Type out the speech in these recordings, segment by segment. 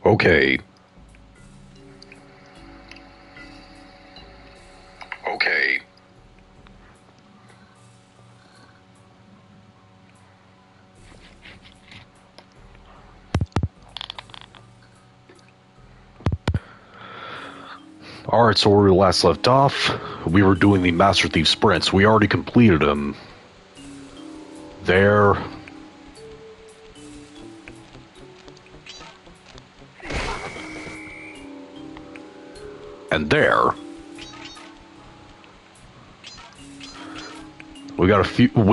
Okay. Okay. Alright, so where we last left off, we were doing the Master Thief sprints. We already completed them. There. And there. We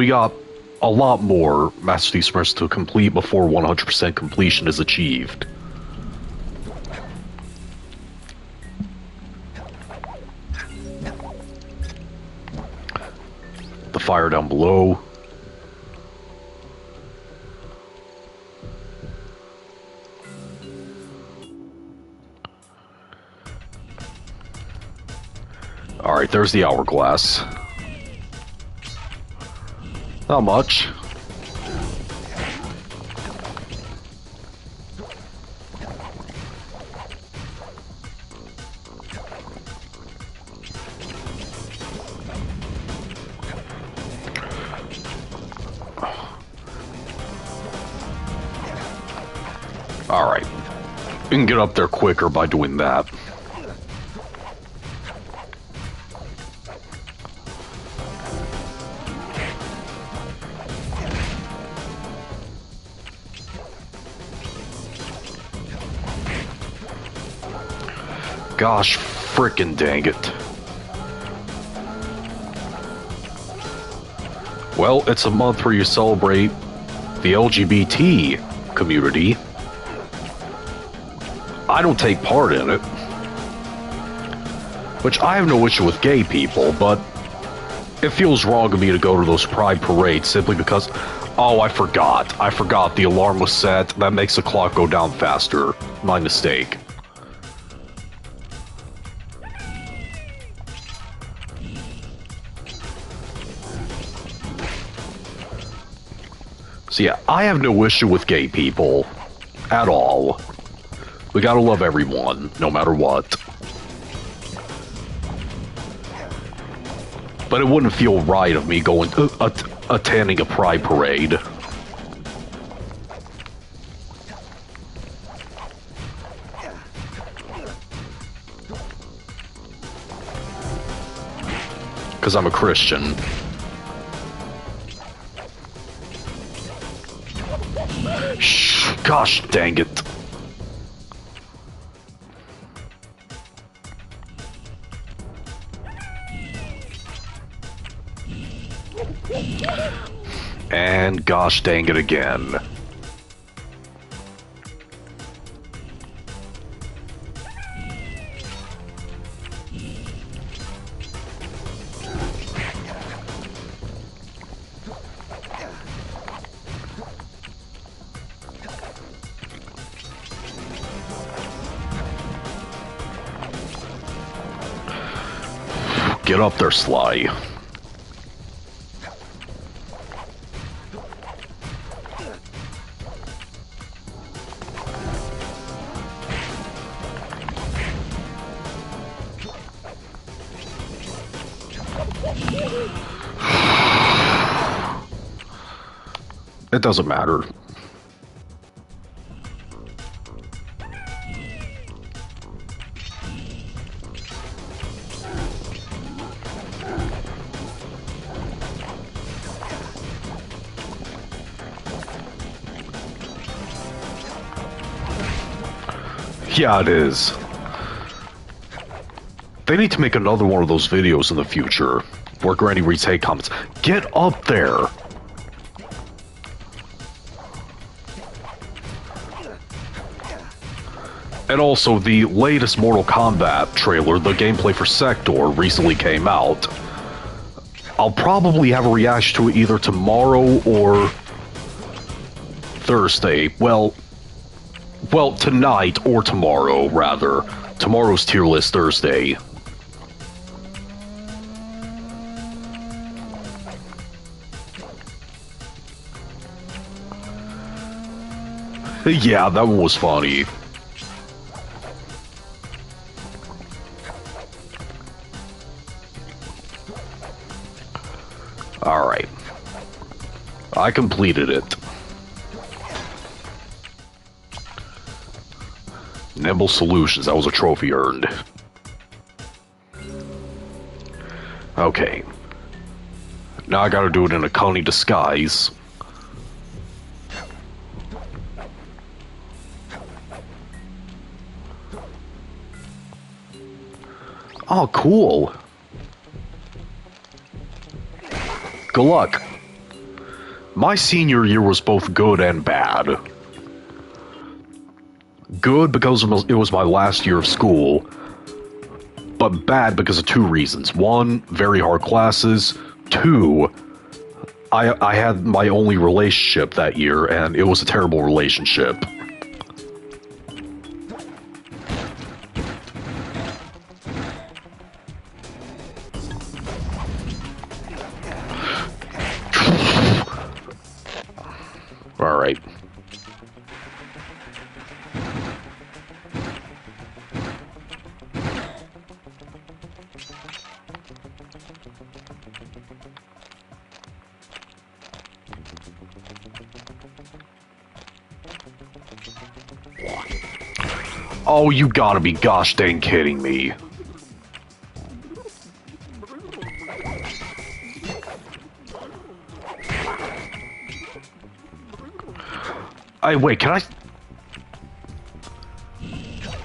got a lot more Master Thief sprints to complete before 100% completion is achieved. The fire down below. Alright, there's the hourglass. Not much. Alright. We can get up there quicker by doing that. Gosh frickin' dang it. Well, it's a month where you celebrate the LGBT community. I don't take part in it. Which I have no issue with gay people, but it feels wrong of me to go to those pride parades simply because, oh, I forgot the alarm was set. That makes the clock go down faster. My mistake. So yeah, I have no issue with gay people. At all. We gotta love everyone, no matter what. But it wouldn't feel right of me going attending a pride parade. Because I'm a Christian. Shh, gosh dang it. And gosh dang it again. Get up there, Sly. It doesn't matter. Yeah, it is. They need to make another one of those videos in the future where Granny reads hate comments. Get up there! And also, the latest Mortal Kombat trailer, the gameplay for Sector, recently came out. I'll probably have a reaction to it either tomorrow or Thursday. Well, tonight or tomorrow, rather. Tomorrow's tier list Thursday. Yeah, that one was funny. Alright. I completed it. Nimble Solutions, that was a trophy earned. Okay. Now I gotta do it in a cunning disguise. Oh, cool. Good luck. My senior year was both good and bad. Good because it was my last year of school, but bad because of two reasons. One, very hard classes. Two, I had my only relationship that year, and it was a terrible relationship. Alright. Oh, you gotta be gosh dang kidding me. Wait, can I...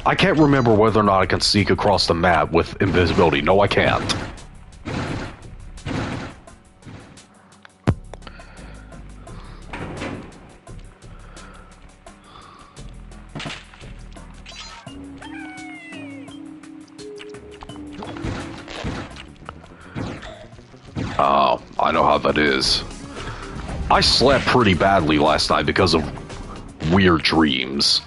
I can't remember whether or not I can sneak across the map with invisibility. No, I can't. Oh, I know how that is. I slept pretty badly last night because of weird dreams.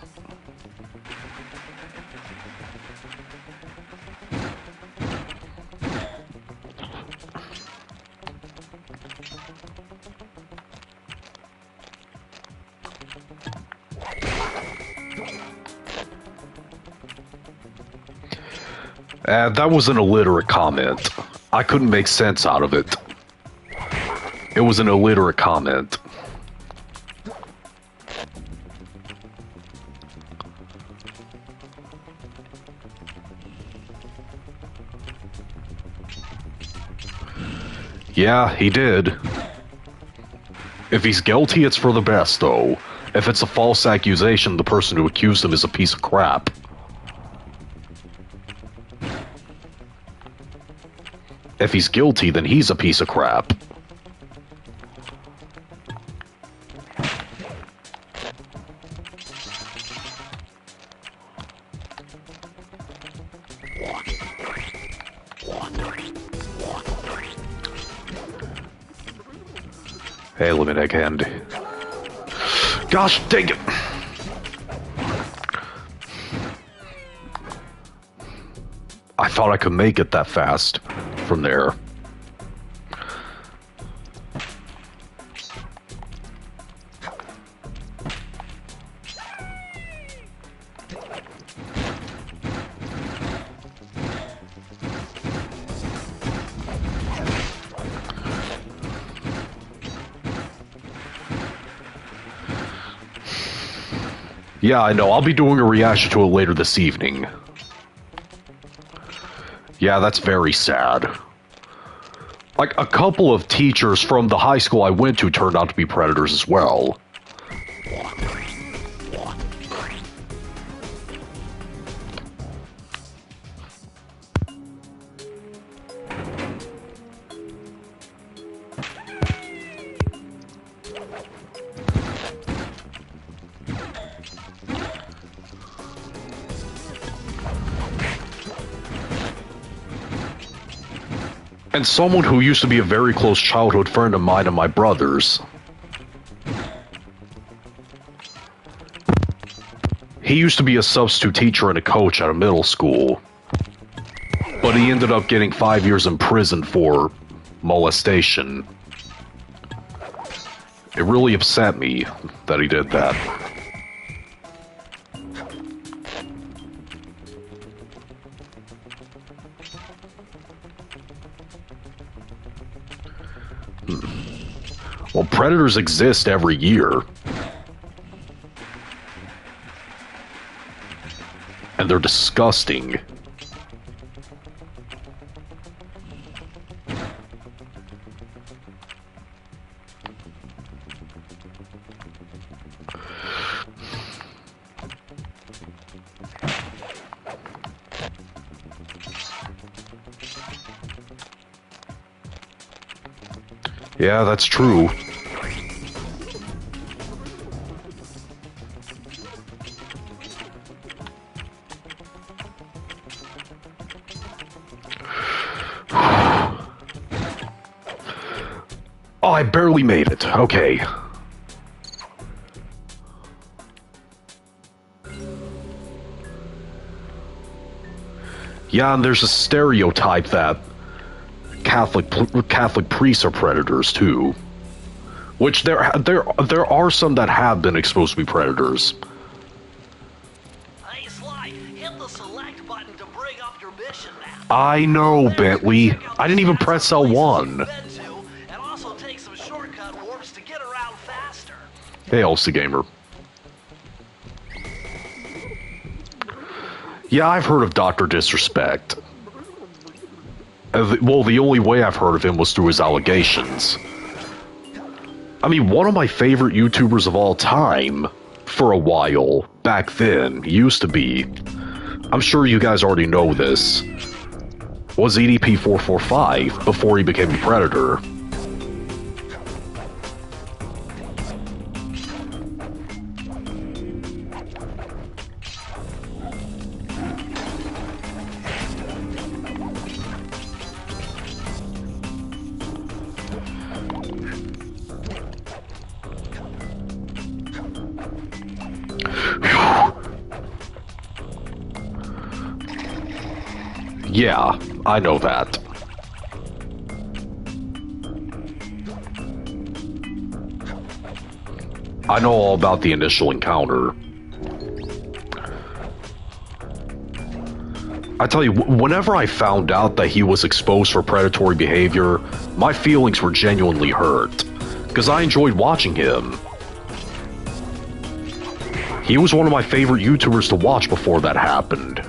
That was an illiterate comment. I couldn't make sense out of it. It was an illiterate comment. Yeah, he did. If he's guilty, it's for the best, though. If it's a false accusation, the person who accused him is a piece of crap. If he's guilty, then he's a piece of crap. Hey, limit egg hand. Gosh dang it! I thought I could make it that fast from there. Yeah, I know. I'll be doing a reaction to it later this evening. Yeah, that's very sad. Like, a couple of teachers from the high school I went to turned out to be predators as well. And someone who used to be a very close childhood friend of mine and my brother's. He used to be a substitute teacher and a coach at a middle school. But he ended up getting 5 years in prison for molestation. It really upset me that he did that. Well, predators exist every year. And they're disgusting. Yeah, that's true. Oh, I barely made it. Okay. Yeah, and there's a stereotype that Catholic priests are predators too. Which there are some that have been exposed to be predators. Hey Sly, hit the select button to bring up your mission map. I know, Bentley. I didn't even press L1. And also take some shortcut warps to get around faster. Hey, Elsa Gamer. Yeah, I've heard of Dr. Disrespect. Well, the only way I've heard of him was through his allegations. I mean, one of my favorite YouTubers of all time, for a while, back then, used to be, I'm sure you guys already know this, was EDP445 before he became a predator. Yeah, I know that. I know all about the initial encounter. I tell you, whenever I found out that he was exposed for predatory behavior, my feelings were genuinely hurt, because I enjoyed watching him. He was one of my favorite YouTubers to watch before that happened.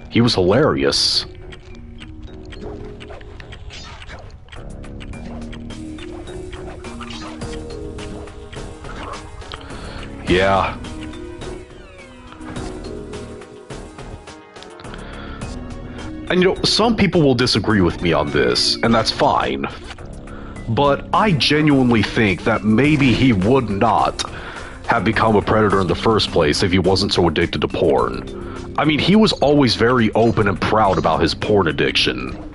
He was hilarious. Yeah. And you know, some people will disagree with me on this, and that's fine. But I genuinely think that maybe he would not have become a predator in the first place if he wasn't so addicted to porn. I mean, he was always very open and proud about his porn addiction.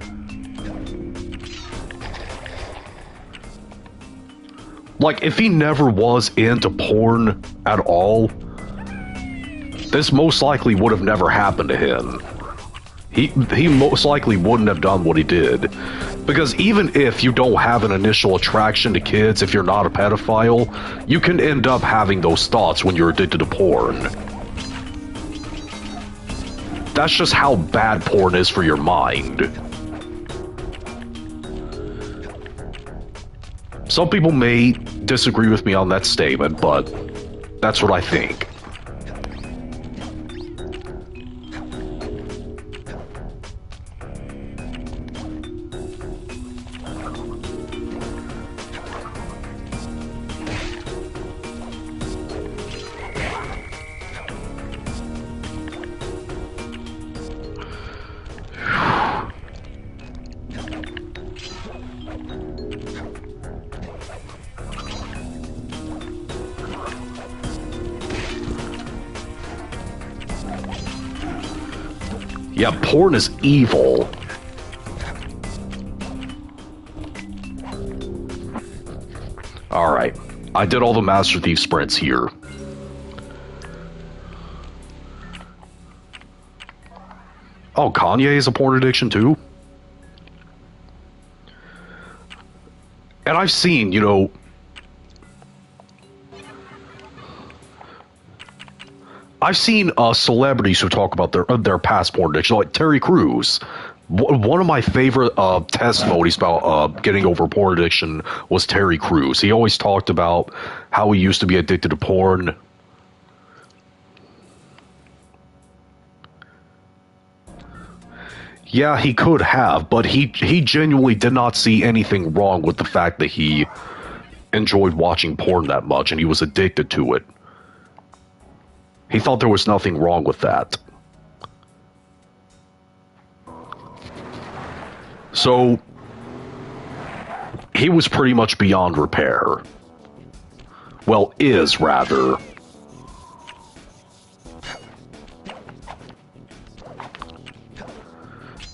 Like, if he never was into porn at all, this most likely would have never happened to him. He most likely wouldn't have done what he did. Because even if you don't have an initial attraction to kids, if you're not a pedophile, you can end up having those thoughts when you're addicted to porn. That's just how bad porn is for your mind. Some people may disagree with me on that statement, but that's what I think. Yeah, porn is evil. Alright, I did all the Master Thief sprints here. Oh, Kanye is a porn addiction too? And I've seen, you know, I've seen celebrities who talk about their past porn addiction, like Terry Crews. One of my favorite testimonies about getting over porn addiction was Terry Crews. He always talked about how he used to be addicted to porn. Yeah, he could have, but he genuinely did not see anything wrong with the fact that he enjoyed watching porn that much and he was addicted to it. He thought there was nothing wrong with that. So, he was pretty much beyond repair. Well, is, rather.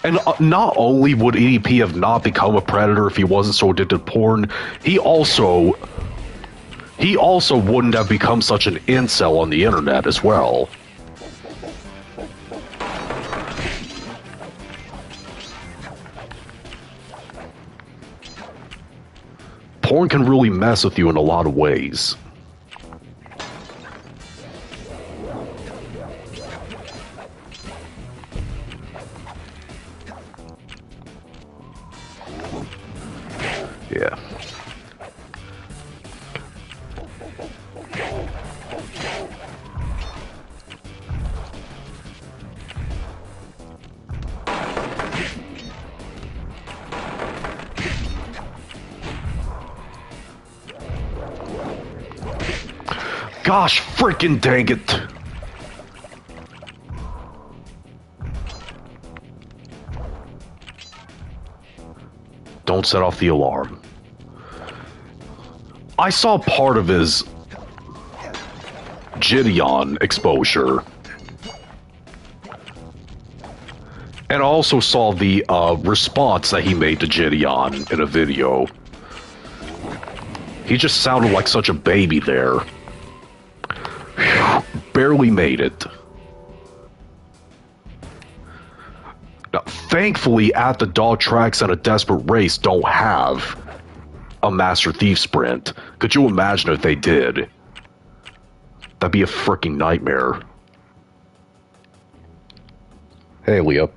And not only would EDP have not become a predator if he wasn't so addicted to porn, he also wouldn't have become such an incel on the internet as well. Porn can really mess with you in a lot of ways. Yeah. Gosh freaking dang it. Don't set off the alarm. I saw part of his Gideon exposure. And I also saw the response that he made to Gideon in a video. He just sounded like such a baby there. Barely made it. Now, thankfully, At the Dog Tracks and A Desperate Race don't have a Master Thief sprint. Could you imagine if they did? That'd be a freaking nightmare. Hey, Leah.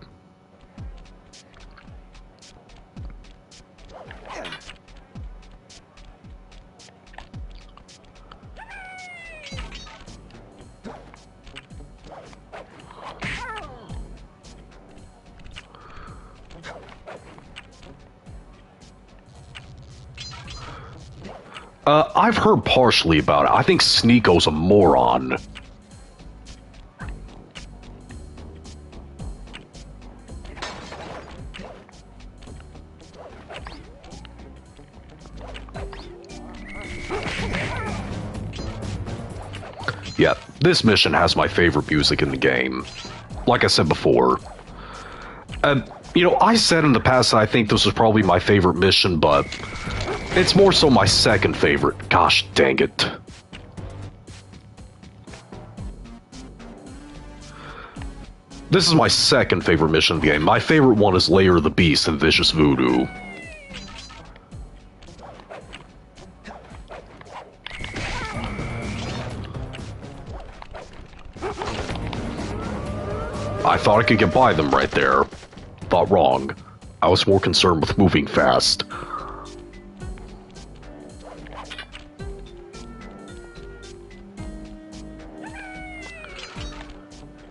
I've heard partially about it. I think Sneeko's a moron. Yeah, this mission has my favorite music in the game. Like I said before. You know, I said in the past that I think this was probably my favorite mission, but it's more so my second favorite. Gosh dang it. This is my second favorite mission in the game. My favorite one is Lair of the Beast and Vicious Voodoo. I thought I could get by them right there. Thought wrong. I was more concerned with moving fast.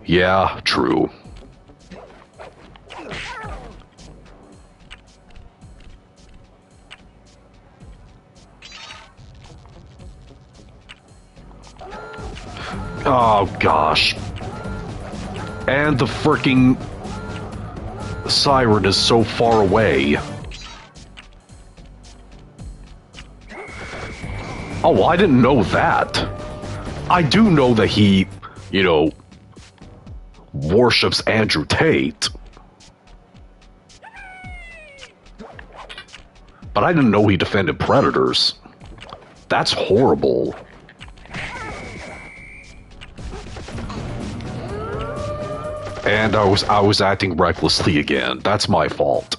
Yeah, true. Oh, gosh. And the freaking siren is so far away. Oh, I didn't know that. I do know that he, you know, worships Andrew Tate. But I didn't know he defended predators. That's horrible. And I was acting recklessly again. That's my fault.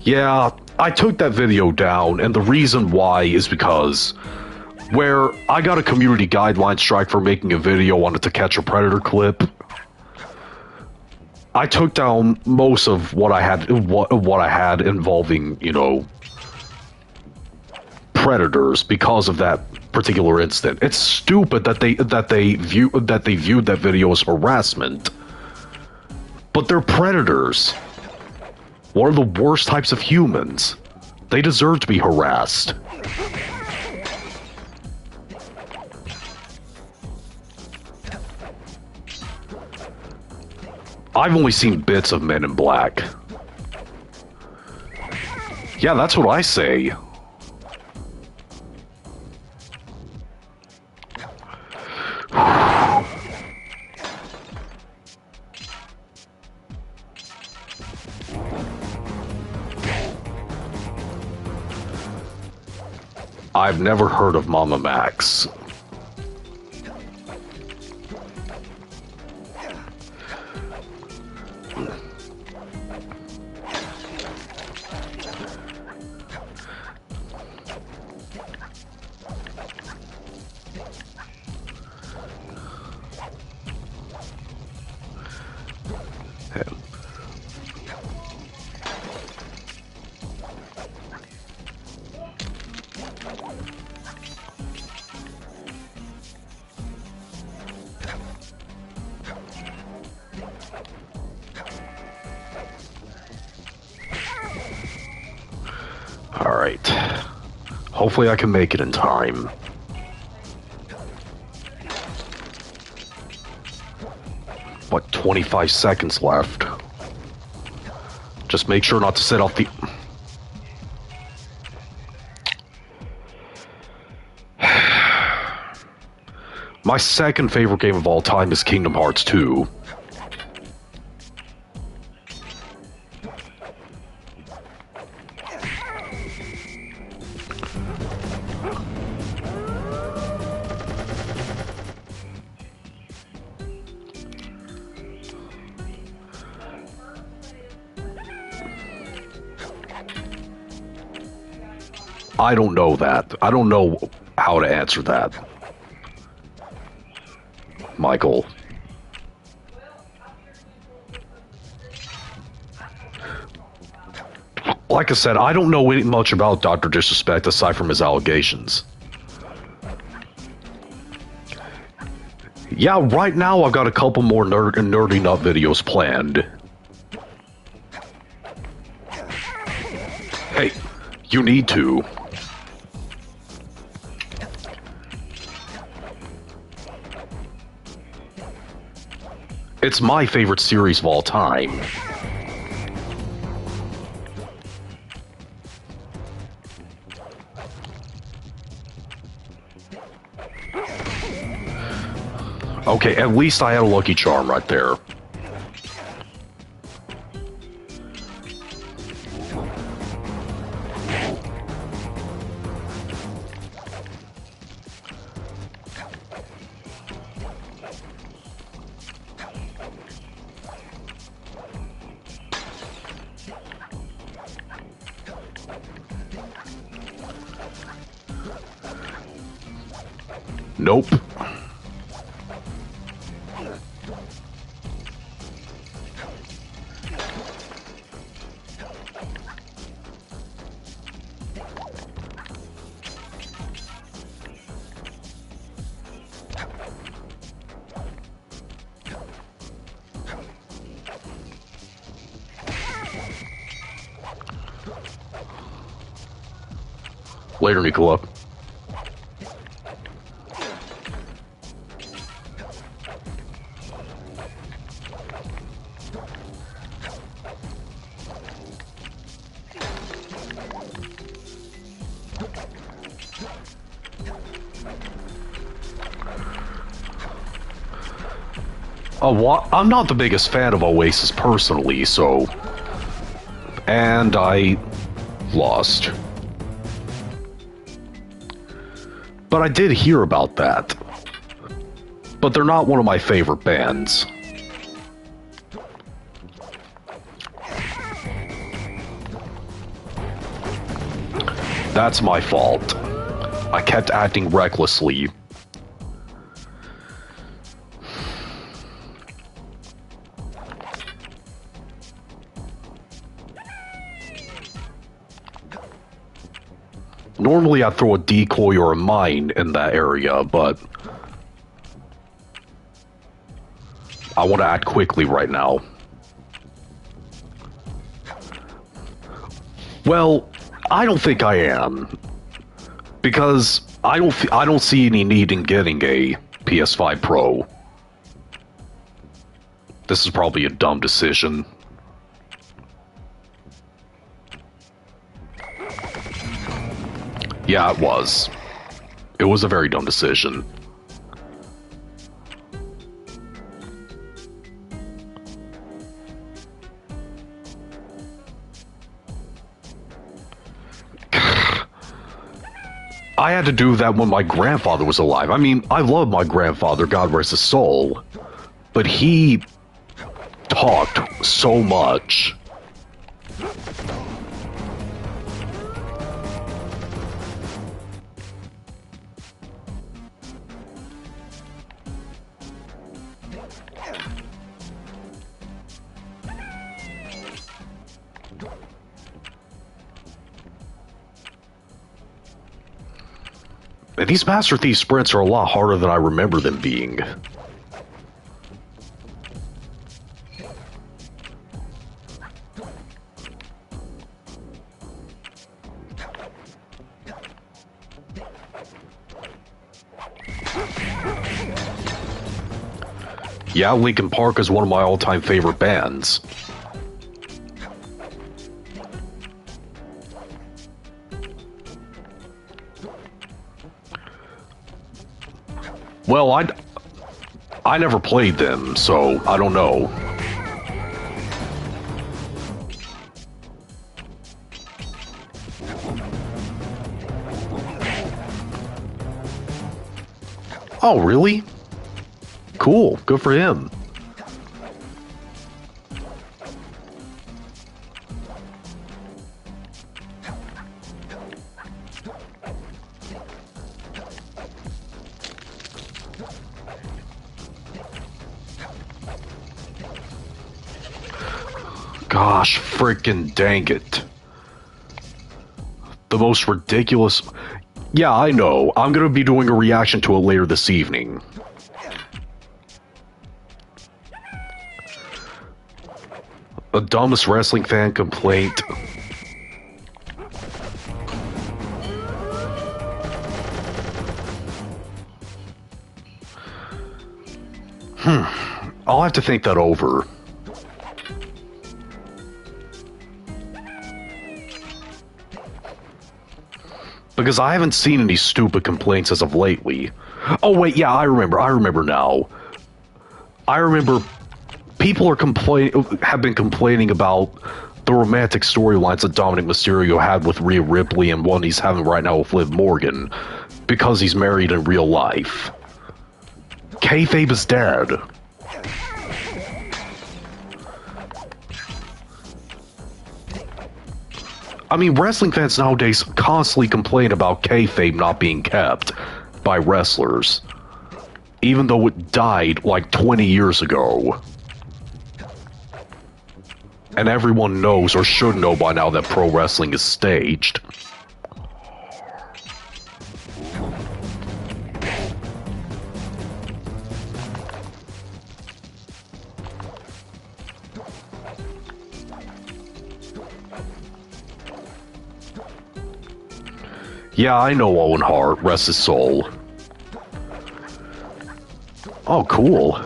Yeah, I took that video down, and the reason why is because where I got a community guideline strike for making a video on a To Catch a Predator clip, I took down most of what I had, what I had involving, you know, predators because of that particular incident. It's stupid that they viewed that video as harassment. But they're predators. One of the worst types of humans. They deserve to be harassed. I've only seen bits of Men in Black. Yeah, that's what I say. I've never heard of Mama Max. Alright. Hopefully I can make it in time. What, 25 seconds left? Just make sure not to set off the... My second favorite game of all time is Kingdom Hearts 2. I don't know that. I don't know how to answer that. Michael. Like I said, I don't know much about Dr. Disrespect aside from his allegations. Yeah, right now I've got a couple more nerdy nut videos planned. Hey, you need to. It's my favorite series of all time. Okay, at least I had a Lucky Charm right there. Nope. Later, Nicola. I'm not the biggest fan of Oasis personally, so... And I... lost. But I did hear about that. But they're not one of my favorite bands. That's my fault. I kept acting recklessly. Normally I'd throw a decoy or a mine in that area, but I want to act quickly right now. Well, I don't think I am, because I don't see any need in getting a PS5 Pro. This is probably a dumb decision. Yeah, it was. It was a very dumb decision. I had to do that when my grandfather was alive. I mean, I love my grandfather, God rest his soul, but he talked so much. And these Master Thief sprints are a lot harder than I remember them being. Yeah, Linkin Park is one of my all-time favorite bands. Well, I never played them, so I don't know. Oh, really? Cool. Good for him. Gosh, frickin' dang it. The most ridiculous... Yeah, I know. I'm gonna be doing a reaction to it later this evening. The dumbest wrestling fan complaint. I'll have to think that over. Because I haven't seen any stupid complaints as of lately. Oh wait, yeah, I remember now. I remember people have been complaining about the romantic storylines that Dominic Mysterio had with Rhea Ripley and one he's having right now with Liv Morgan, because he's married in real life. Kayfabe is dead. I mean, wrestling fans nowadays constantly complain about kayfabe not being kept by wrestlers, even though it died like 20 years ago. And everyone knows, or should know by now, that pro wrestling is staged. Yeah, I know Owen Hart, rest his soul. Oh, cool.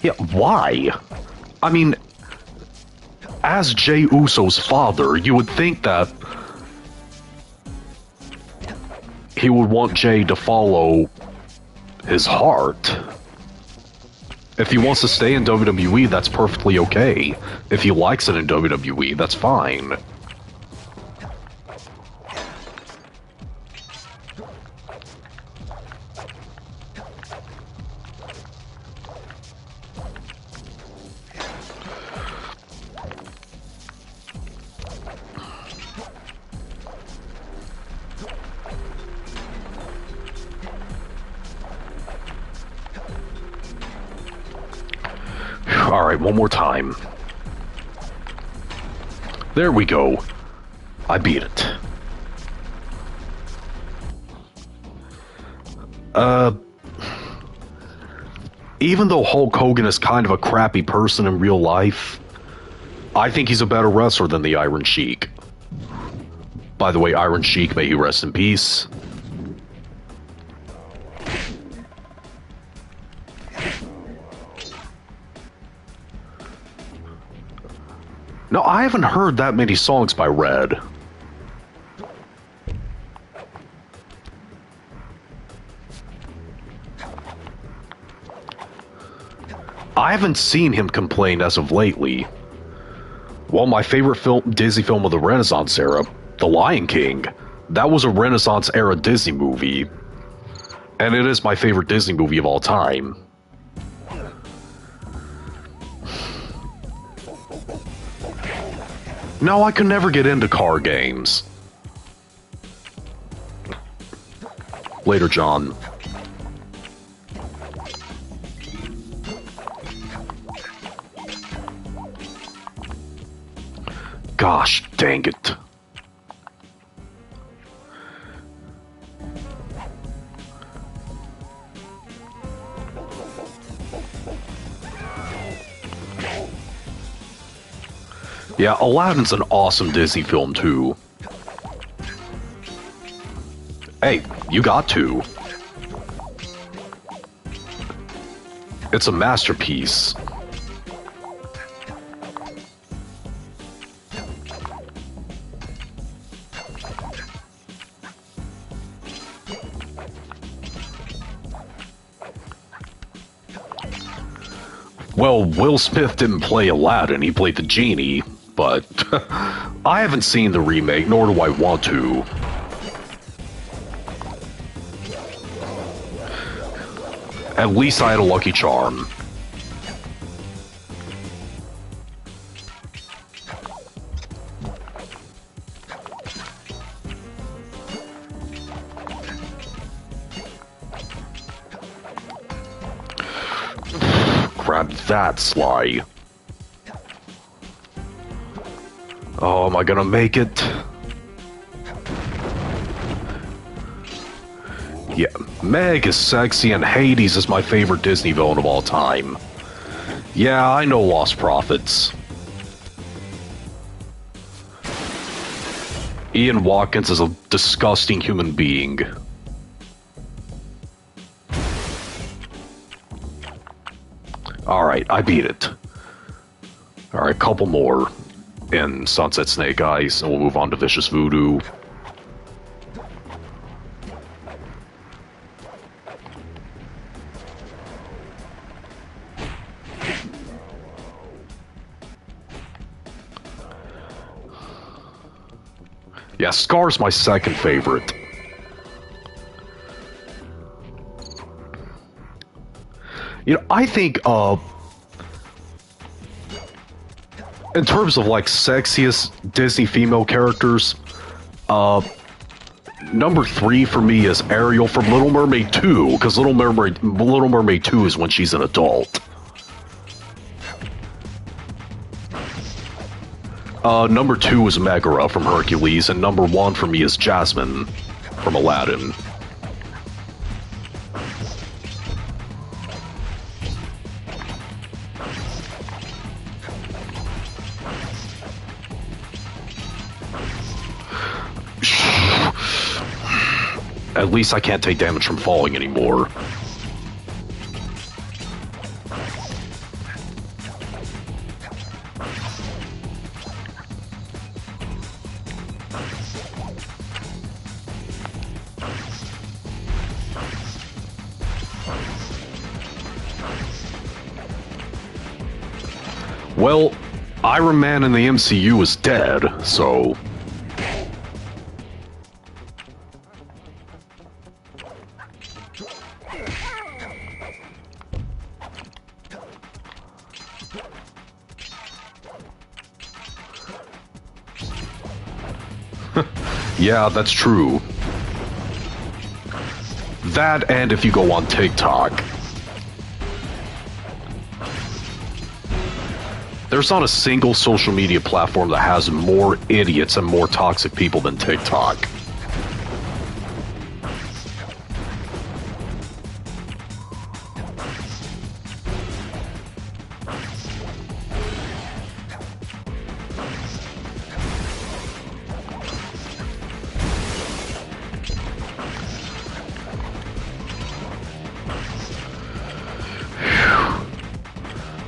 Yeah, why? I mean, as Jey Uso's father, you would think that he would want Jey to follow his heart. If he wants to stay in WWE, that's perfectly okay. If he likes it in WWE, that's fine. Alright, one more time. There we go. I beat it. Even though Hulk Hogan is kind of a crappy person in real life, I think he's a better wrestler than the Iron Sheik. By the way, Iron Sheik, may he rest in peace. No, I haven't heard that many songs by Red. I haven't seen him complain as of lately. Well, my favorite Disney film of the Renaissance era, The Lion King, that was a Renaissance era Disney movie. And it is my favorite Disney movie of all time. No, I could never get into car games. Later, John. Gosh, dang it. Yeah, Aladdin's an awesome Disney film, too. Hey, you got to. It's a masterpiece. Well, Will Smith didn't play Aladdin, he played the genie, but I haven't seen the remake, nor do I want to. At least I had a lucky charm. Grab that, Sly. Oh, am I gonna make it? Yeah, Meg is sexy and Hades is my favorite Disney villain of all time. Yeah, I know Lost Prophets. Ian Watkins is a disgusting human being. Alright, I beat it. Alright, couple more in Sunset Snake Eyes, and we'll move on to Vicious Voodoo. Yeah, Scar's my second favorite. You know, I think, in terms of, like, sexiest Disney female characters, number 3 for me is Ariel from Little Mermaid 2, because Little Mermaid 2 is when she's an adult. Number 2 is Megara from Hercules, and number 1 for me is Jasmine from Aladdin. At least I can't take damage from falling anymore. Well, Iron Man in the MCU is dead, so... Yeah, that's true. That, and if you go on TikTok. There's not a single social media platform that has more idiots and more toxic people than TikTok.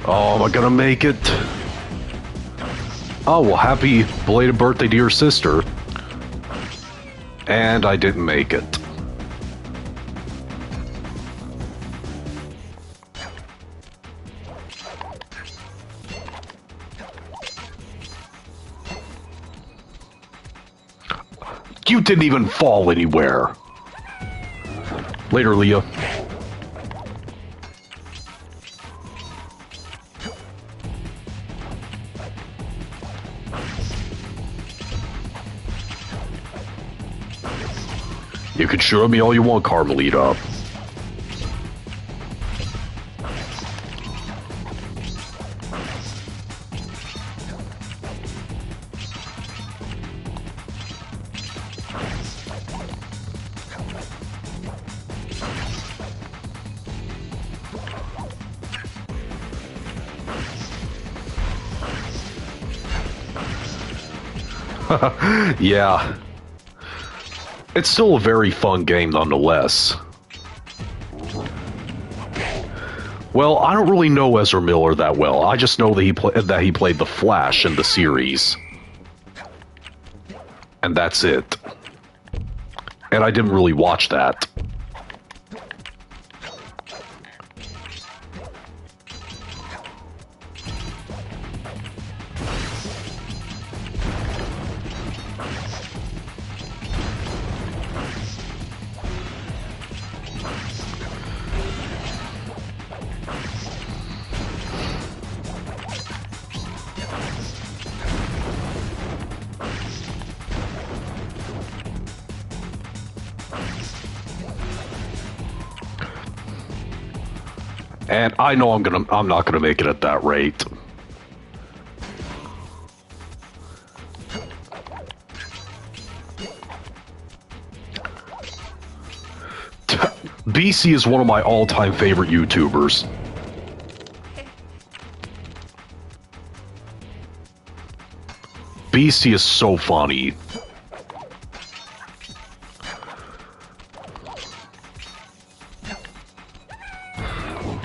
Oh, am I gonna make it? Oh, well, happy belated birthday to your sister. And I didn't make it. You didn't even fall anywhere. Later, Leah. You can shoot at me all you want, Carmelita. Yeah. It's still a very fun game nonetheless. Well, I don't really know Ezra Miller that well. I just know that he played the Flash in the series. And that's it. And I didn't really watch that. And I know I'm not gonna make it at that rate. BC is one of my all-time favorite YouTubers. BC is so funny.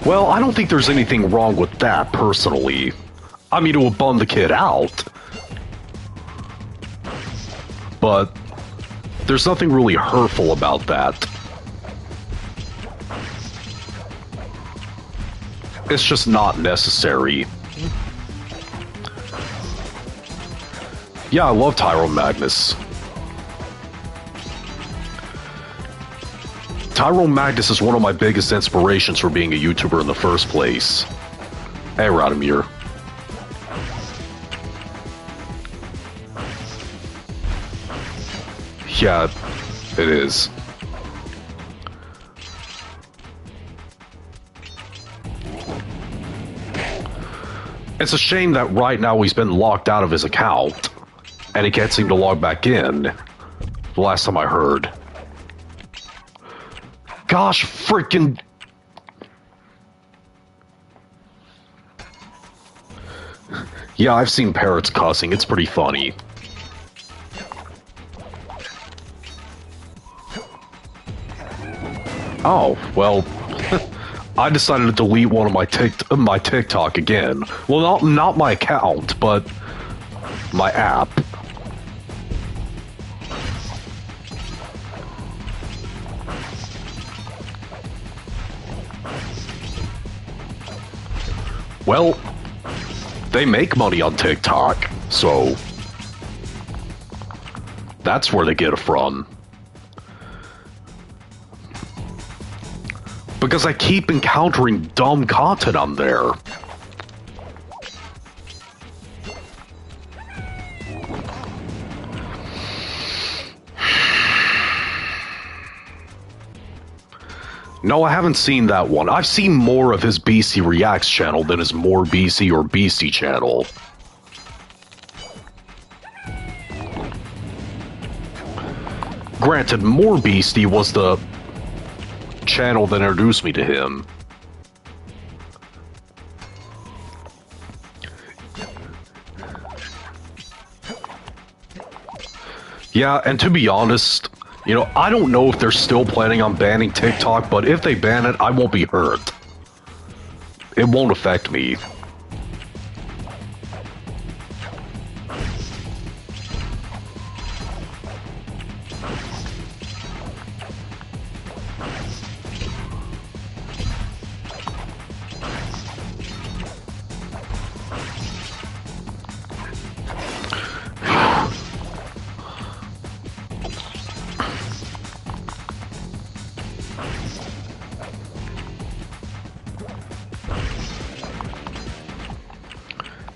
Well, I don't think there's anything wrong with that, personally. I mean, it would bum the kid out. But there's nothing really hurtful about that. It's just not necessary. Yeah, I love Tyrone Magnus. Tyrone Magnus is one of my biggest inspirations for being a YouTuber in the first place. Hey, Radomir. Yeah, it is. It's a shame that right now he's been locked out of his account, and he can't seem to log back in. The last time I heard. Gosh, freaking... Yeah, I've seen parrots cussing. It's pretty funny. Oh, well... I decided to delete one of my TikTok again. Well, not my account, but my app. Well, they make money on TikTok, so that's where they get it from. Because I keep encountering dumb content on there. No, I haven't seen that one. I've seen more of his BC Reacts channel than his More BC or Beastie channel. Granted, More Beastie was the channel that introduced me to him. Yeah, and to be honest, you know, I don't know if they're still planning on banning TikTok, but if they ban it, I won't be hurt. It won't affect me.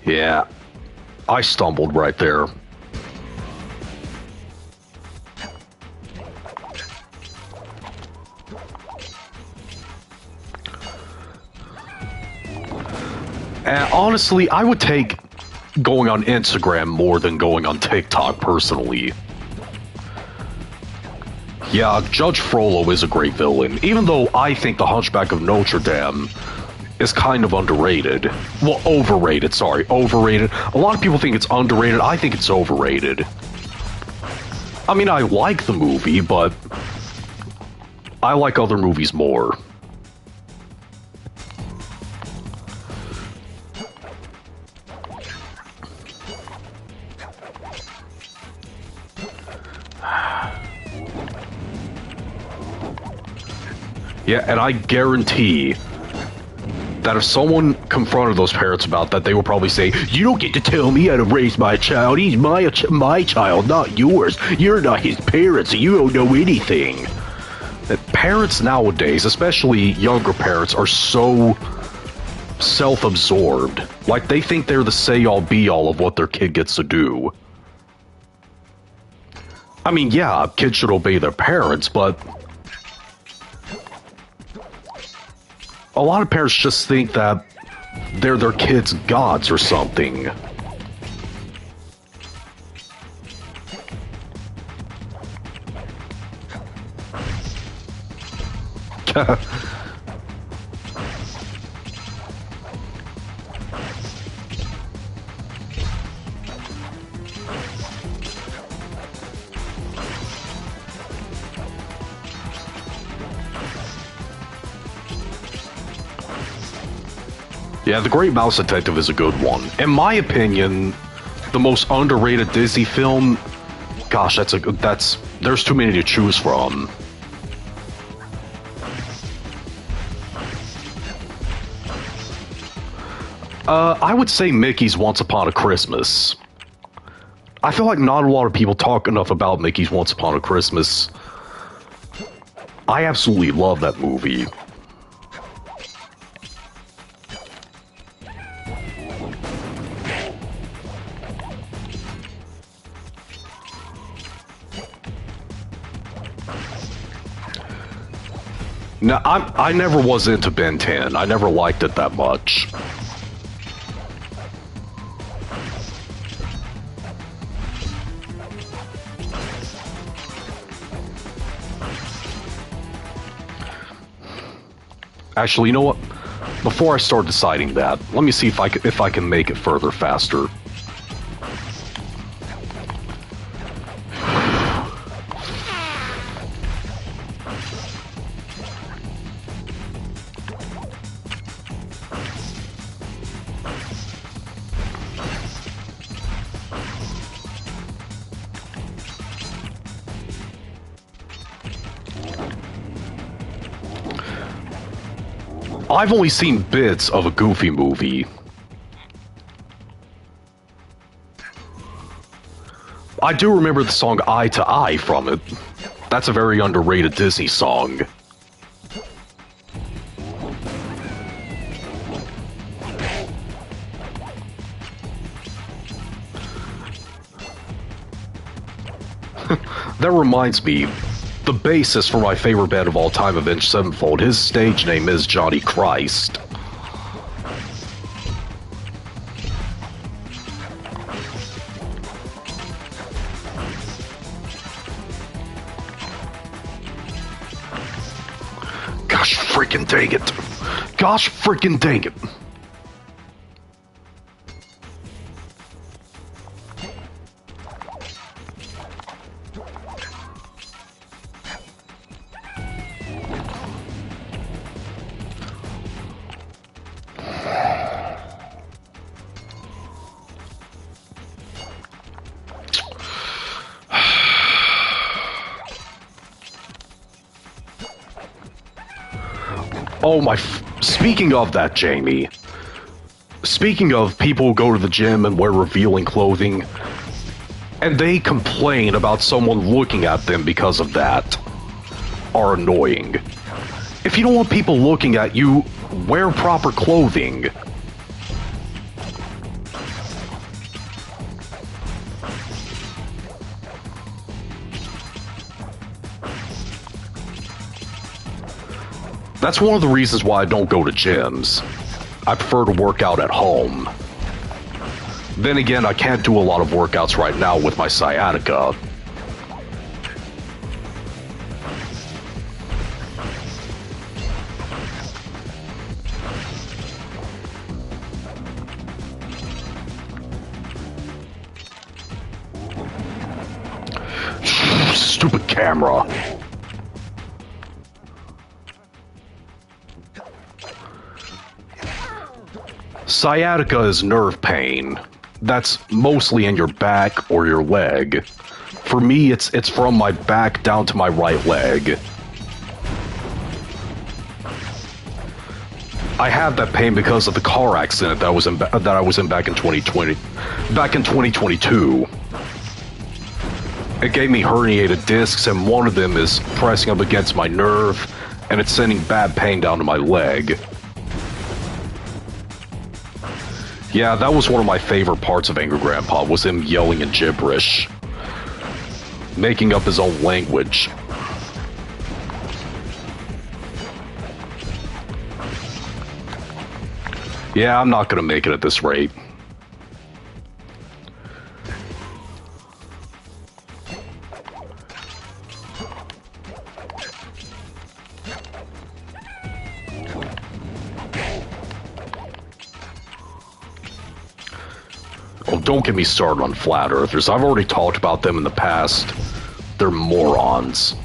Yeah, I stumbled right there. And honestly, I would take going on Instagram more than going on TikTok personally. Yeah, Judge Frollo is a great villain, even though I think the Hunchback of Notre Dame is kind of underrated. Well, overrated, sorry. Overrated. A lot of people think it's underrated. I think it's overrated. I mean, I like the movie, but I like other movies more. Yeah, and I guarantee that if someone confronted those parents about that, they would probably say, "You don't get to tell me how to raise my child. He's my child, not yours. You're not his parents, so you don't know anything." That parents nowadays, especially younger parents, are so self-absorbed. Like, they think they're the say-all, be-all of what their kid gets to do. I mean, yeah, kids should obey their parents, but a lot of parents just think that they're their kids' gods or something. Yeah, The Great Mouse Detective is a good one. In my opinion, the most underrated Disney film. Gosh, there's too many to choose from. I would say Mickey's Once Upon a Christmas. I feel like not a lot of people talk enough about Mickey's Once Upon a Christmas. I absolutely love that movie. Now, I never was into Ben 10. I never liked it that much. Actually, you know what? Before I start deciding that, let me see if I can make it further faster. I've only seen bits of a Goofy movie. I do remember the song Eye to Eye from it. That's a very underrated Disney song. That reminds me, the bassist for my favorite band of all time, Avenged Sevenfold, his stage name is Johnny Christ. Gosh freaking dang it. Gosh freaking dang it. Oh my, speaking of that, Jamie, speaking of people who go to the gym and wear revealing clothing, and they complain about someone looking at them because of that, are annoying. If you don't want people looking at you, wear proper clothing. That's one of the reasons why I don't go to gyms. I prefer to work out at home. Then again, I can't do a lot of workouts right now with my sciatica. Stupid camera. Sciatica is nerve pain. That's mostly in your back or your leg. For me, it's from my back down to my right leg. I had that pain because of the car accident that I was in back in 2020, back in 2022. It gave me herniated discs, and one of them is pressing up against my nerve, and it's sending bad pain down to my leg. Yeah, that was one of my favorite parts of Angry Grandpa, was him yelling in gibberish. Making up his own language. Yeah, I'm not gonna make it at this rate. Oh, don't get me started on flat earthers. I've already talked about them in the past. They're morons.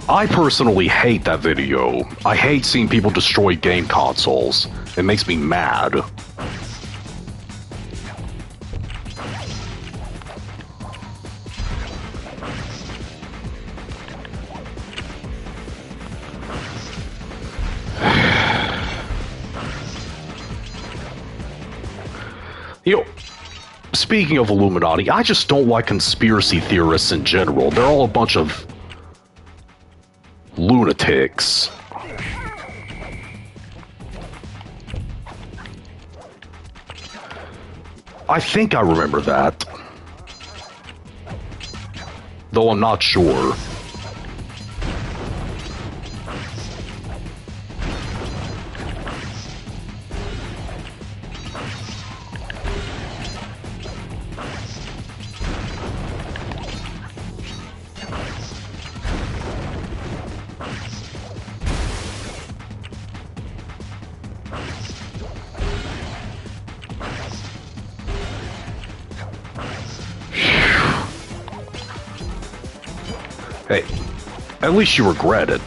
I personally hate that video. I hate seeing people destroy game consoles. It makes me mad. You know, speaking of Illuminati, I just don't like conspiracy theorists in general. They're all a bunch of lunatics. I think I remember that. Though I'm not sure. Hey, at least you regret it.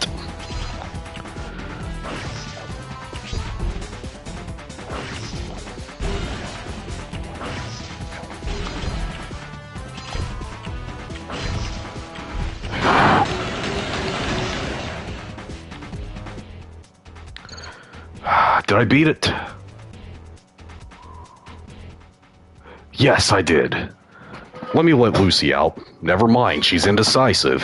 Did I beat it? Yes, I did. Let me let Lucy out. Never mind, she's indecisive.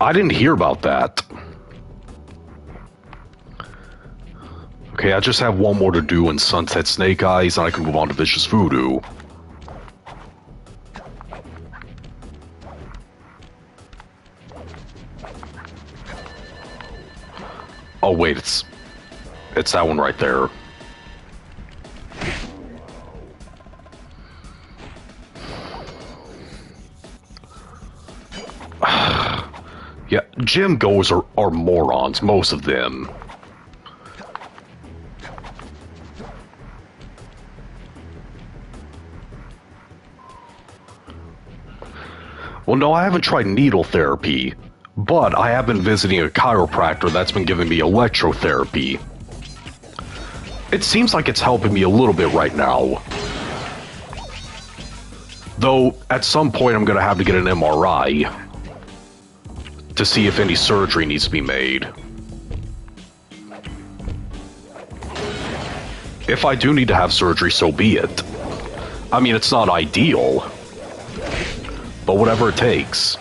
I didn't hear about that. Okay, I just have one more to do in Sunset Snake Eyes, and I can move on to Vicious Voodoo. Oh wait, it's that one right there. Yeah, gym goers are morons, most of them. Well, no, I haven't tried needle therapy, but I have been visiting a chiropractor that's been giving me electrotherapy. It seems like it's helping me a little bit right now. Though, at some point I'm gonna have to get an MRI to see if any surgery needs to be made. If I do need to have surgery, so be it. I mean, it's not ideal, but whatever it takes.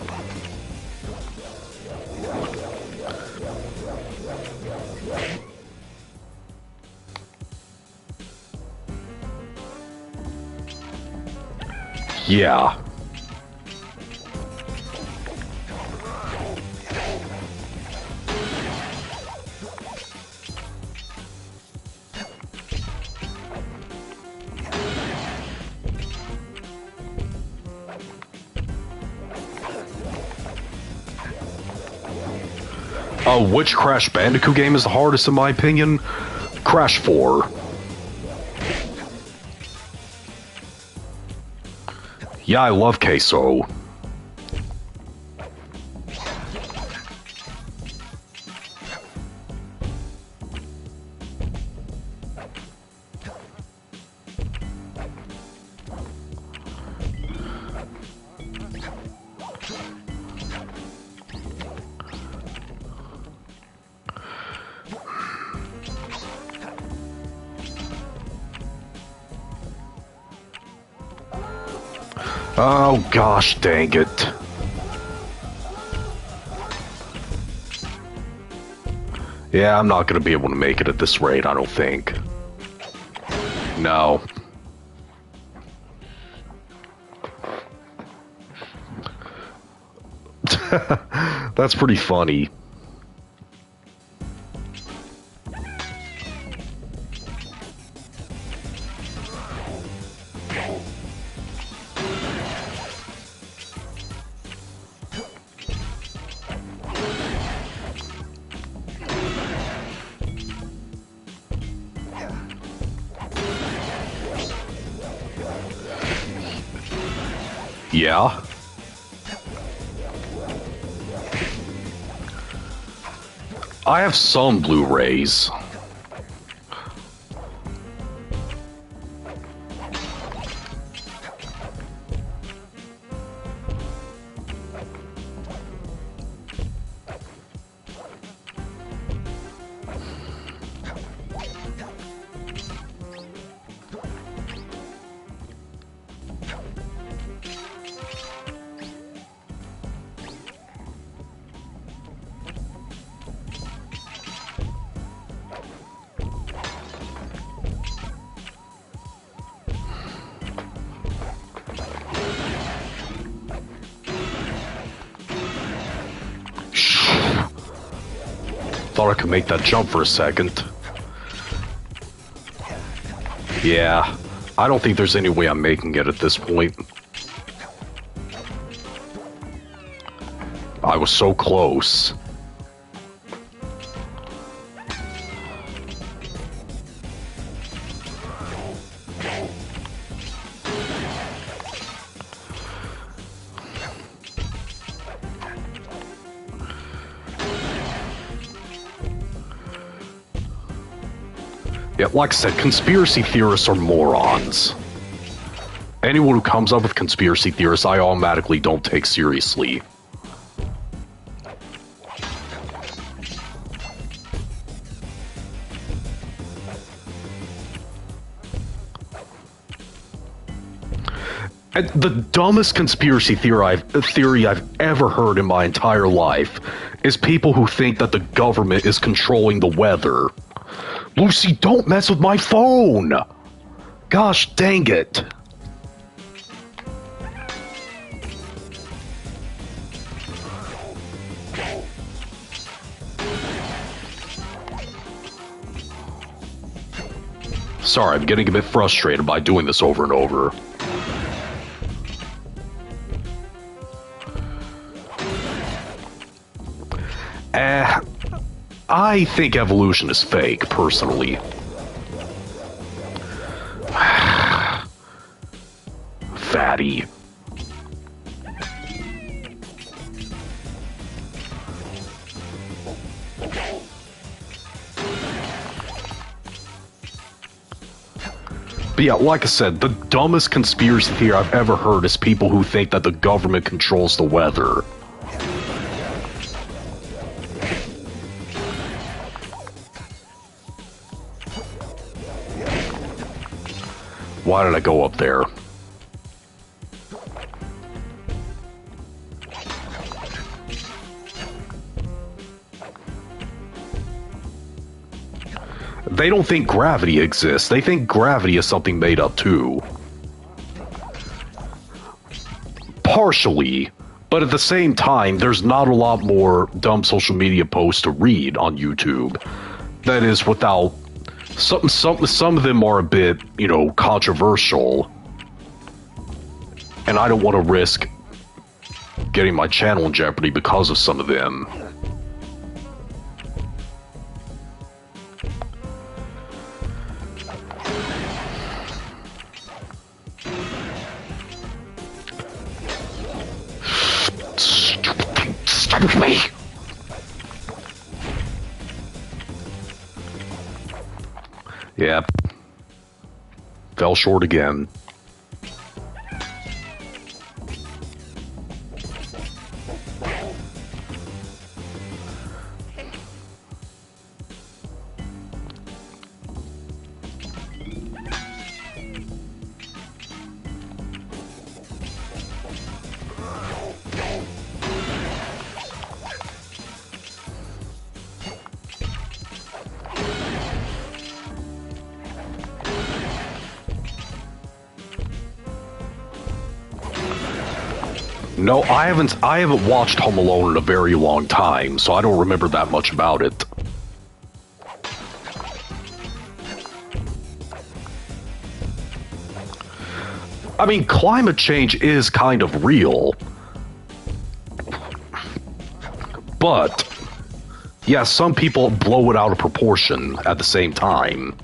Yeah. Which Crash Bandicoot game is the hardest in my opinion? Crash 4. Yeah, I love queso. Oh gosh, dang it. Yeah, I'm not gonna be able to make it at this rate, I don't think. No. That's pretty funny. Yeah. I have some Blu-rays. Thought I could make that jump for a second. Yeah, I don't think there's any way I'm making it at this point. I was so close. Yeah, like I said, conspiracy theorists are morons. Anyone who comes up with conspiracy theorists, I automatically don't take seriously. And the dumbest conspiracy theory I've ever heard in my entire life is people who think that the government is controlling the weather. Lucy, don't mess with my phone! Gosh dang it. Sorry, I'm getting a bit frustrated by doing this over and over. I think evolution is fake, personally. Fatty. But yeah, like I said, the dumbest conspiracy theory I've ever heard is people who think that the government controls the weather. Why did I go up there? They don't think gravity exists. They think gravity is something made up too. Partially, but at the same time, there's not a lot more dumb social media posts to read on YouTube. That is, without some of them are a bit, you know, controversial, and I don't want to risk getting my channel in jeopardy because of some of them. Stop me! Yep. Fell short again. No, I haven't watched Home Alone in a very long time, so I don't remember that much about it. I mean, climate change is kind of real. But, yeah, some people blow it out of proportion at the same time.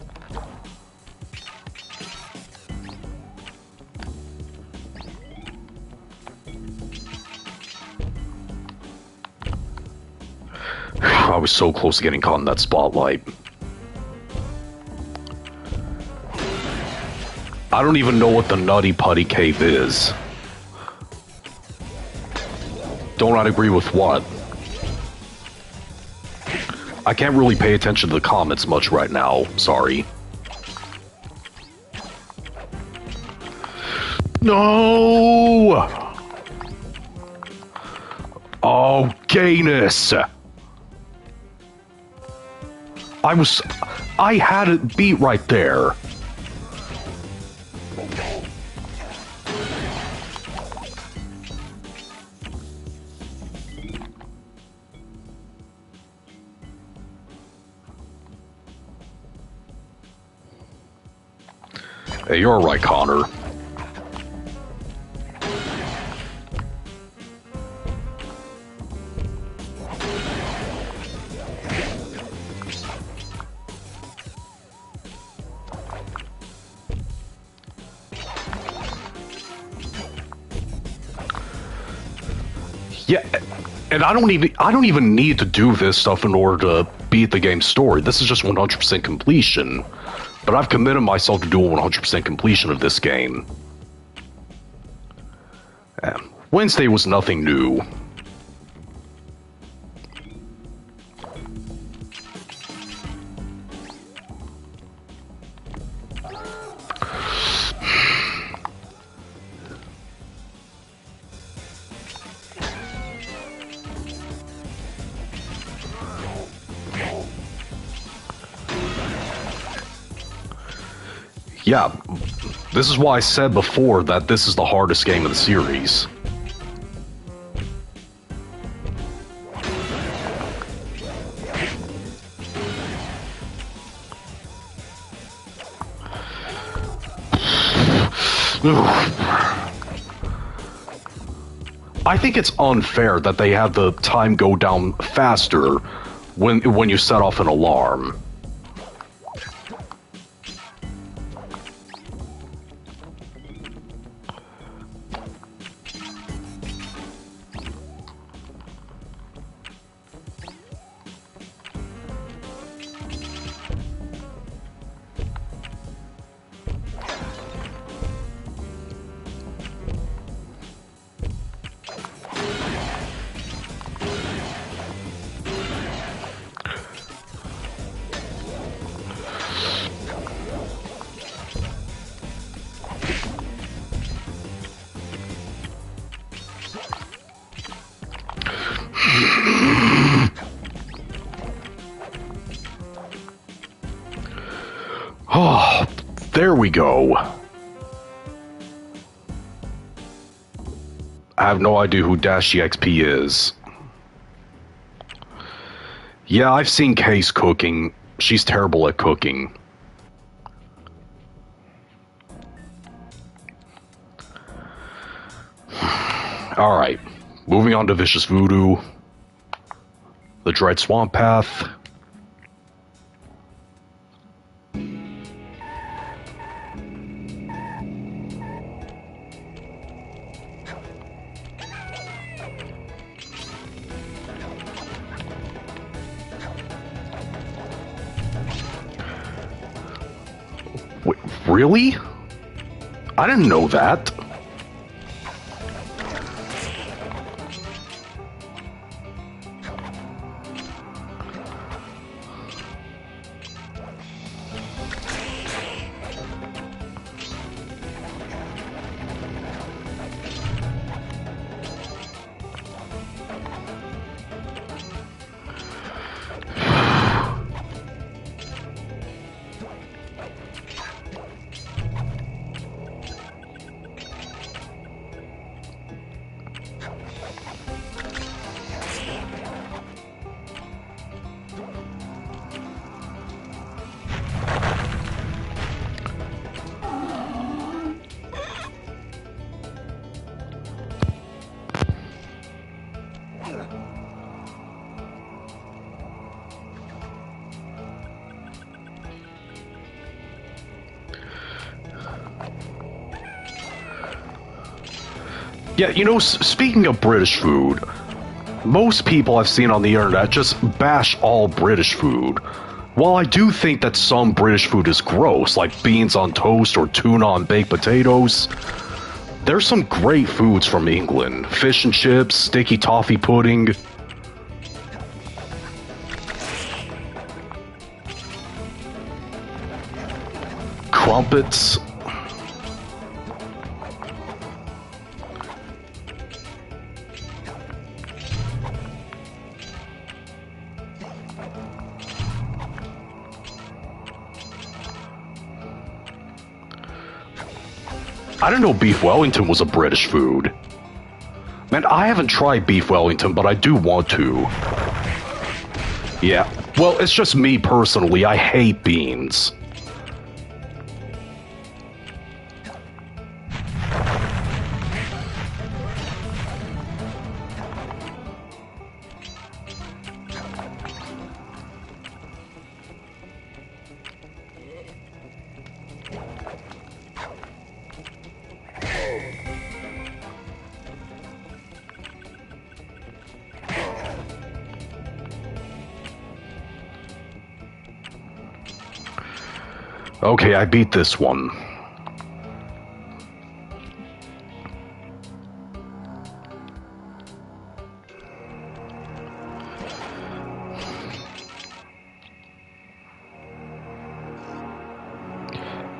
I was so close to getting caught in that spotlight. I don't even know what the Nutty Putty Cave is. Don't I agree with what? I can't really pay attention to the comments much right now, sorry. No! Oh, gayness! I had it beat right there. Hey, you're alright, Connor. Yeah, and I don't even need to do this stuff in order to beat the game's story. This is just 100% completion. But I've committed myself to doing 100% completion of this game. Wednesday was nothing new. Yeah, this is why I said before that this is the hardest game of the series. I think it's unfair that they have the time go down faster when you set off an alarm. Oh, there we go. I have no idea who Dash EXP is. Yeah, I've seen Case cooking. She's terrible at cooking. Alright, moving on to Vicious Voodoo. The Dread Swamp Path. Wait, really? I didn't know that. Yeah, you know, speaking of British food, most people I've seen on the internet just bash all British food. While I do think that some British food is gross, like beans on toast or tuna on baked potatoes, there's some great foods from England. Fish and chips, sticky toffee pudding. Crumpets. I didn't know beef Wellington was a British food. Man, I haven't tried beef Wellington, but I do want to. Yeah, well, it's just me personally. I hate beans. Okay, I beat this one.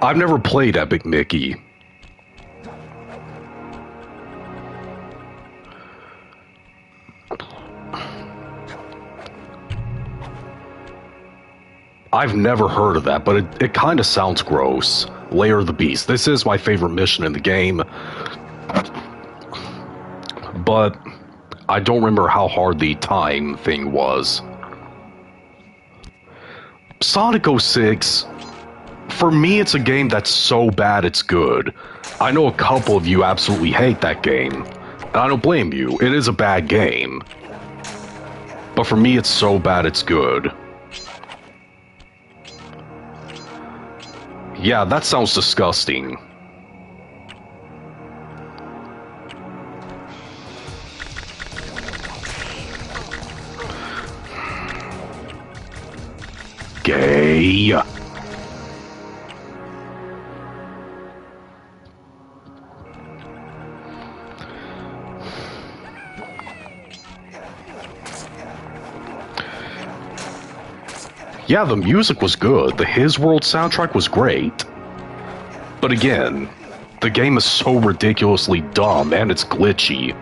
I've never played Epic Mickey. I've never heard of that, but it kind of sounds gross. Lair of the Beast. This is my favorite mission in the game, but I don't remember how hard the time thing was. Sonic 06, for me, it's a game that's so bad it's good. I know a couple of you absolutely hate that game, and I don't blame you. It is a bad game. But for me, it's so bad it's good. Yeah, that sounds disgusting. Gay. Yeah, the music was good. The His World soundtrack was great. But again, the game is so ridiculously dumb and it's glitchy.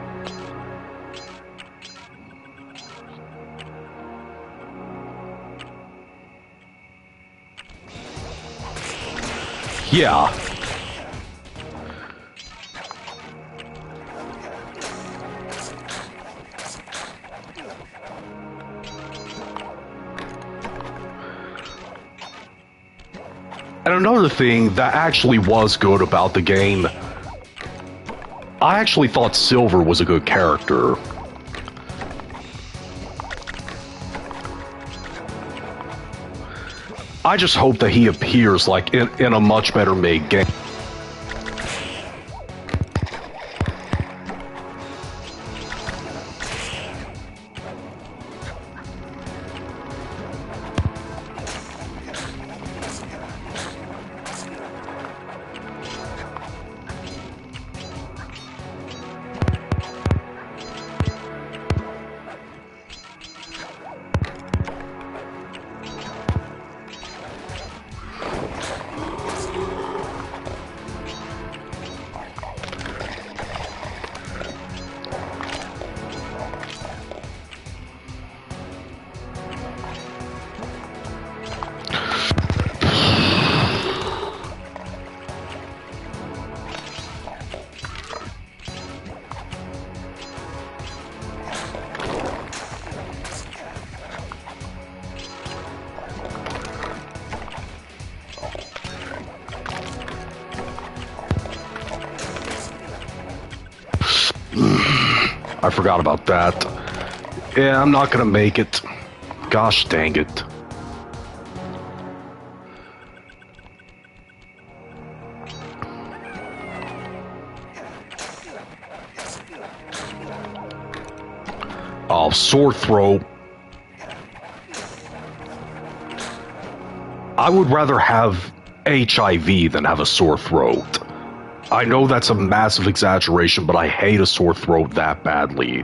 Yeah. And another thing that actually was good about the game, I actually thought Silver was a good character. I just hope that he appears like in a much better made game. I forgot about that. Yeah, I'm not gonna make it. Gosh dang it. Oh, sore throat. I would rather have HIV than have a sore throat. I know that's a massive exaggeration, but I hate a sore throat that badly.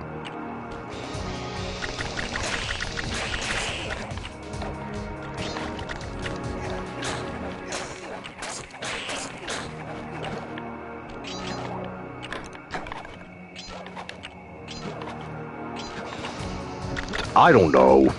I don't know.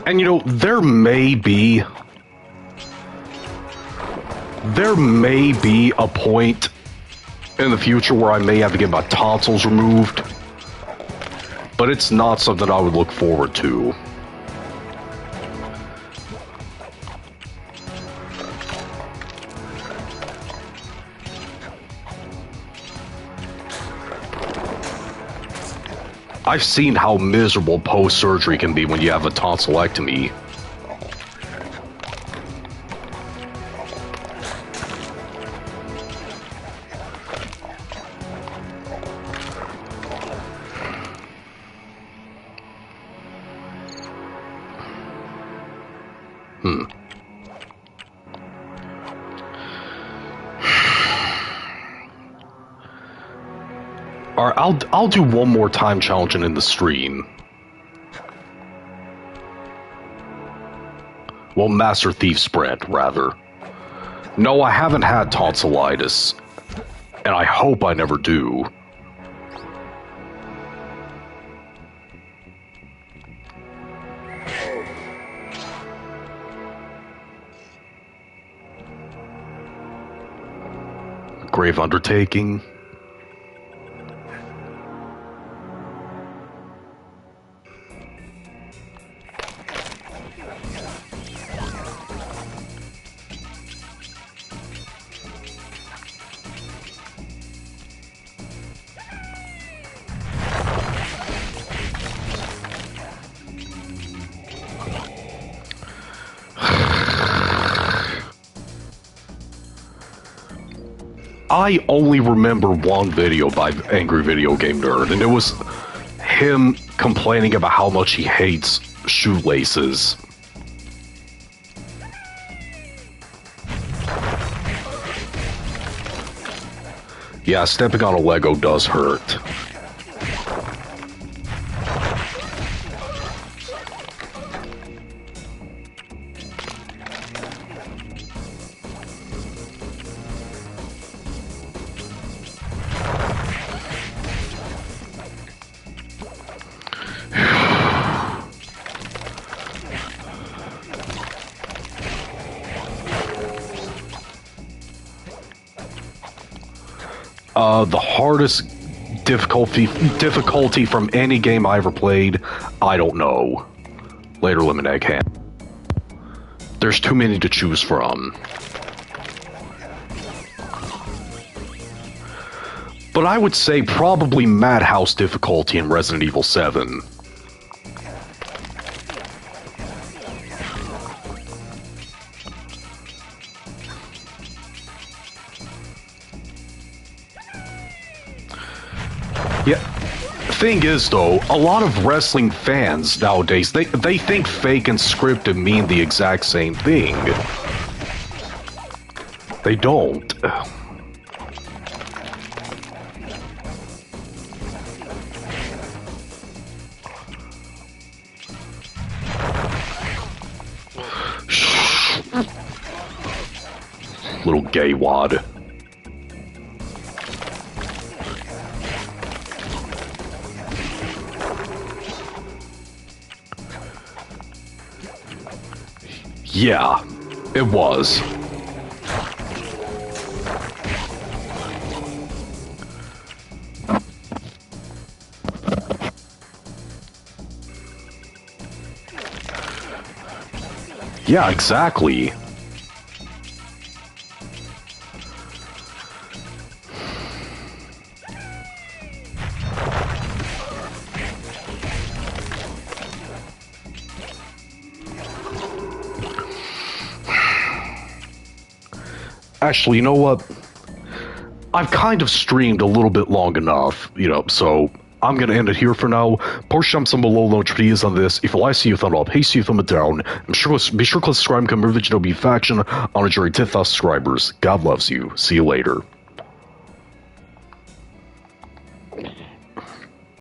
And you know, there may be a point in the future where I may have to get my tonsils removed, but it's not something I would look forward to. I've seen how miserable post-surgery can be when you have a tonsillectomy. Alright, I'll do one more time challenging in the stream. Well, Master Thief spread, rather. No, I haven't had tonsillitis. And I hope I never do. Grave undertaking. I only remember one video by Angry Video Game Nerd, and it was him complaining about how much he hates shoelaces. Yeah, stepping on a Lego does hurt. The hardest difficulty from any game I ever played, I don't know. Later, Lemon Egg Ham. There's too many to choose from. But I would say probably Madhouse difficulty in Resident Evil 7. Yeah. Thing is, though, a lot of wrestling fans nowadays, they think fake and scripted mean the exact same thing. They don't. Little gay wad. Yeah, it was. Yeah, exactly. Actually, you know what? I've kind of streamed a little bit long enough, so I'm gonna end it here for now. Post some below notifications on this. If you like, see you thumb up, hey, see you thumb it down. Be sure to click subscribe and come over to the faction on a journey to 10,000 subscribers. God loves you. See you later.